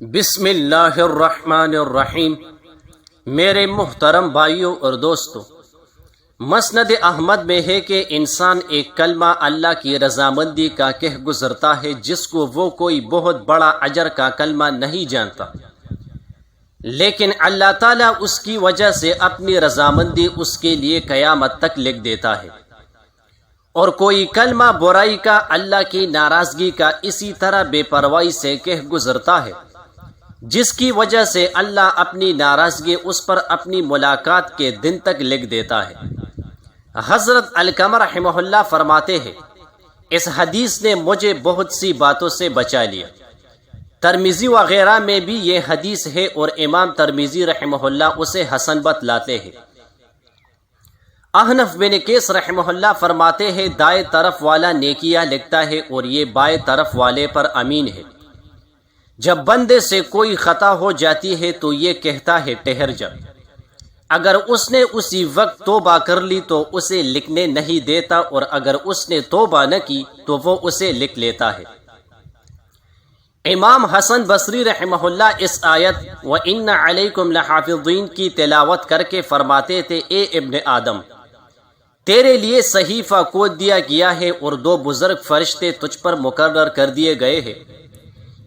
بسم اللہ الرحمن الرحیم۔ میرے محترم بھائیوں اور دوستوں، مسند احمد میں ہے کہ انسان ایک کلمہ اللہ کی رضامندی کا کہہ گزرتا ہے جس کو وہ کوئی بہت بڑا اجر کا کلمہ نہیں جانتا، لیکن اللہ تعالیٰ اس کی وجہ سے اپنی رضامندی اس کے لیے قیامت تک لکھ دیتا ہے۔ اور کوئی کلمہ برائی کا اللہ کی ناراضگی کا اسی طرح بے پرواہی سے کہہ گزرتا ہے جس کی وجہ سے اللہ اپنی ناراضگی اس پر اپنی ملاقات کے دن تک لکھ دیتا ہے۔ حضرت علقمہ رحمہ اللہ فرماتے ہیں، اس حدیث نے مجھے بہت سی باتوں سے بچا لیا۔ ترمذی وغیرہ میں بھی یہ حدیث ہے اور امام ترمذی رحمہ اللہ اسے حسن بتلاتے ہیں۔ احنف بن قیس رحمہ اللہ فرماتے ہیں، دائیں طرف والا نیکیاں لکھتا ہے اور یہ بائیں طرف والے پر امین ہے۔ جب بندے سے کوئی خطا ہو جاتی ہے تو یہ کہتا ہے ٹھہر جا، اگر اس نے اسی وقت توبہ کر لی تو اسے لکھنے نہیں دیتا، اور اگر اس نے توبہ نہ کی تو وہ اسے لکھ لیتا ہے۔ امام حسن بصری رحمہ اللہ اس آیت وَإِنَّ عَلَيْكُمْ لَحَافِظِينَ کی تلاوت کر کے فرماتے تھے، اے ابن آدم، تیرے لیے صحیفہ کھول دیا گیا ہے اور دو بزرگ فرشتے تجھ پر مقرر کر دیے گئے ہیں،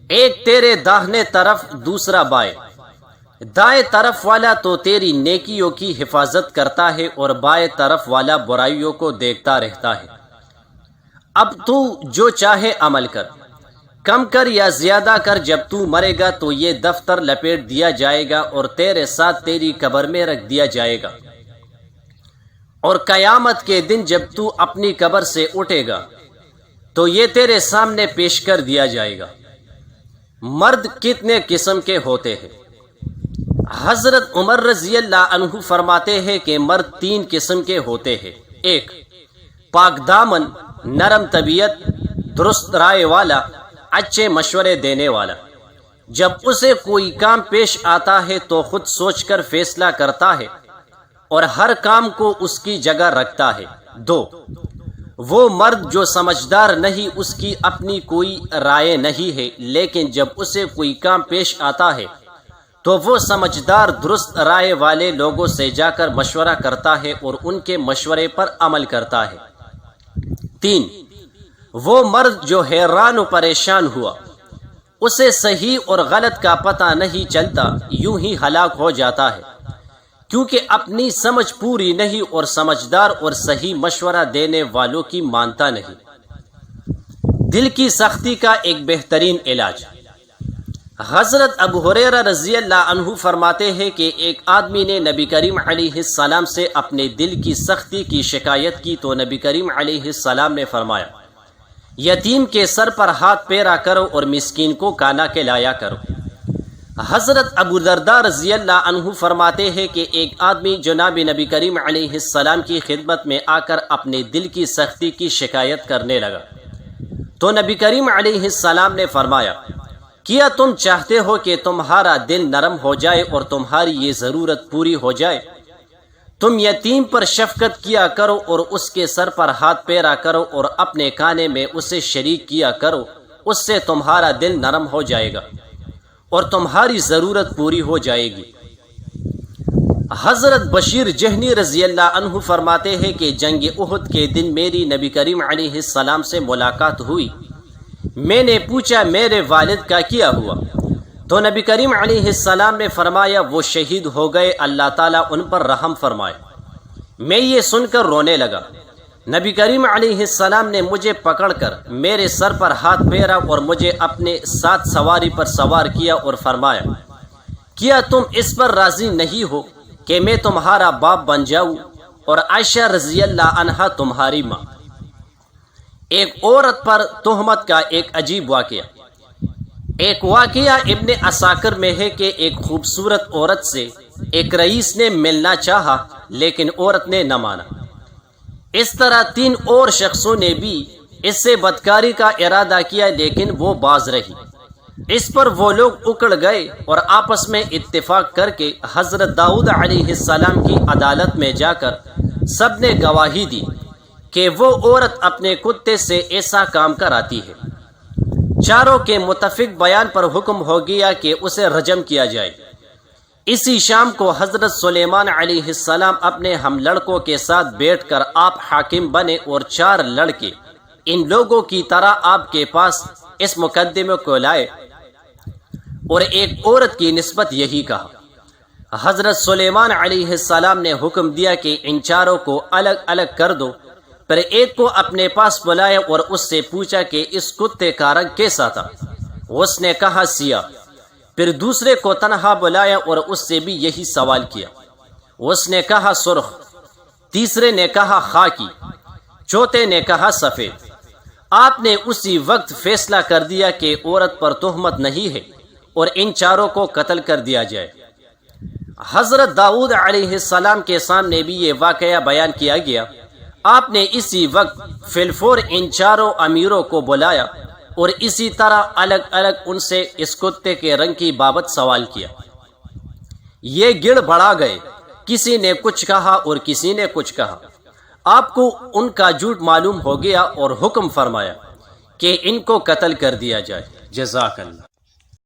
ایک تیرے داہنے طرف، دوسرا بائیں۔ دائیں طرف والا تو تیری نیکیوں کی حفاظت کرتا ہے اور بائیں طرف والا برائیوں کو دیکھتا رہتا ہے۔ اب تو جو چاہے عمل کر، کم کر یا زیادہ کر، جب تو مرے گا تو یہ دفتر لپیٹ دیا جائے گا اور تیرے ساتھ تیری قبر میں رکھ دیا جائے گا، اور قیامت کے دن جب تو اپنی قبر سے اٹھے گا تو یہ تیرے سامنے پیش کر دیا جائے گا۔ مرد کتنے قسم کے ہوتے ہیں؟ حضرت عمر رضی اللہ عنہ فرماتے ہیں کہ مرد تین قسم کے ہوتے ہیں۔ ایک، پاک دامن، نرم طبیعت، درست رائے والا، اچھے مشورے دینے والا۔ جب اسے کوئی کام پیش آتا ہے تو خود سوچ کر فیصلہ کرتا ہے اور ہر کام کو اس کی جگہ رکھتا ہے۔ دو، وہ مرد جو سمجھدار نہیں، اس کی اپنی کوئی رائے نہیں ہے، لیکن جب اسے کوئی کام پیش آتا ہے تو وہ سمجھدار درست رائے والے لوگوں سے جا کر مشورہ کرتا ہے اور ان کے مشورے پر عمل کرتا ہے۔ تین، وہ مرد جو حیران و پریشان ہوا، اسے صحیح اور غلط کا پتہ نہیں چلتا، یوں ہی ہلاک ہو جاتا ہے کیونکہ اپنی سمجھ پوری نہیں اور سمجھدار اور صحیح مشورہ دینے والوں کی مانتا نہیں۔ دل کی سختی کا ایک بہترین علاج۔ حضرت ابو ہریرہ رضی اللہ عنہ فرماتے ہیں کہ ایک آدمی نے نبی کریم علیہ السلام سے اپنے دل کی سختی کی شکایت کی تو نبی کریم علیہ السلام نے فرمایا، یتیم کے سر پر ہاتھ پھیرا کرو اور مسکین کو کھانا کھلایا کرو۔ حضرت ابو درداء رضی اللہ عنہ فرماتے ہیں کہ ایک آدمی جناب نبی کریم علیہ السلام کی خدمت میں آ کر اپنے دل کی سختی کی شکایت کرنے لگا تو نبی کریم علیہ السلام نے فرمایا، کیا تم چاہتے ہو کہ تمہارا دل نرم ہو جائے اور تمہاری یہ ضرورت پوری ہو جائے؟ تم یتیم پر شفقت کیا کرو اور اس کے سر پر ہاتھ پھیرا کرو اور اپنے کھانے میں اسے شریک کیا کرو، اس سے تمہارا دل نرم ہو جائے گا اور تمہاری ضرورت پوری ہو جائے گی۔ حضرت بشیر جہنی رضی اللہ عنہ فرماتے ہیں کہ جنگ احد کے دن میری نبی کریم علیہ السلام سے ملاقات ہوئی۔ میں نے پوچھا میرے والد کا کیا ہوا؟ تو نبی کریم علیہ السلام نے فرمایا، وہ شہید ہو گئے، اللہ تعالیٰ ان پر رحم فرمائے۔ میں یہ سن کر رونے لگا۔ نبی کریم علیہ السلام نے مجھے پکڑ کر میرے سر پر ہاتھ پھیرا اور مجھے اپنے ساتھ سواری پر سوار کیا اور فرمایا، کیا تم اس پر راضی نہیں ہو کہ میں تمہارا باپ بن جاؤں اور عائشہ رضی اللہ عنہا تمہاری ماں؟ ایک عورت پر تہمت کا ایک عجیب واقعہ۔ ایک واقعہ ابن عساکر میں ہے کہ ایک خوبصورت عورت سے ایک رئیس نے ملنا چاہا لیکن عورت نے نہ مانا۔ اس طرح تین اور شخصوں نے بھی اس سے بدکاری کا ارادہ کیا لیکن وہ باز رہی۔ اس پر وہ لوگ اکڑ گئے اور آپس میں اتفاق کر کے حضرت داؤد علیہ السلام کی عدالت میں جا کر سب نے گواہی دی کہ وہ عورت اپنے کتے سے ایسا کام کراتی ہے۔ چاروں کے متفق بیان پر حکم ہو گیا کہ اسے رجم کیا جائے۔ اسی شام کو حضرت سلیمان علیہ السلام اپنے ہم لڑکوں کے ساتھ بیٹھ کر آپ حاکم بنے اور 4 لڑکے ان لوگوں کی طرح آپ کے پاس اس مقدمے کو لائے اور ایک عورت کی نسبت یہی کہا۔ حضرت سلیمان علیہ السلام نے حکم دیا کہ ان 4 کو الگ الگ کر دو، پھر ایک کو اپنے پاس بلایا اور اس سے پوچھا کہ اس کتے کا رنگ کیسا تھا؟ اس نے کہا سیاہ۔ پھر دوسرے کو تنہا بلایا اور اس سے بھی یہی سوال کیا، اس نے کہا سرخ۔ تیسرے نے کہا خاکی، چوتھے نے کہا سفید۔ آپ نے اسی وقت فیصلہ کر دیا کہ عورت پر تہمت نہیں ہے اور ان 4 کو قتل کر دیا جائے۔ حضرت داؤد علیہ السلام کے سامنے بھی یہ واقعہ بیان کیا گیا۔ آپ نے اسی وقت فی الفور ان 4 امیروں کو بلایا اور اسی طرح الگ الگ ان سے اس کتے کے رنگ کی بابت سوال کیا۔ یہ گڑ بڑھا گئے، کسی نے کچھ کہا اور کسی نے کچھ کہا۔ آپ کو ان کا جھوٹ معلوم ہو گیا اور حکم فرمایا کہ ان کو قتل کر دیا جائے۔ جزاک اللہ۔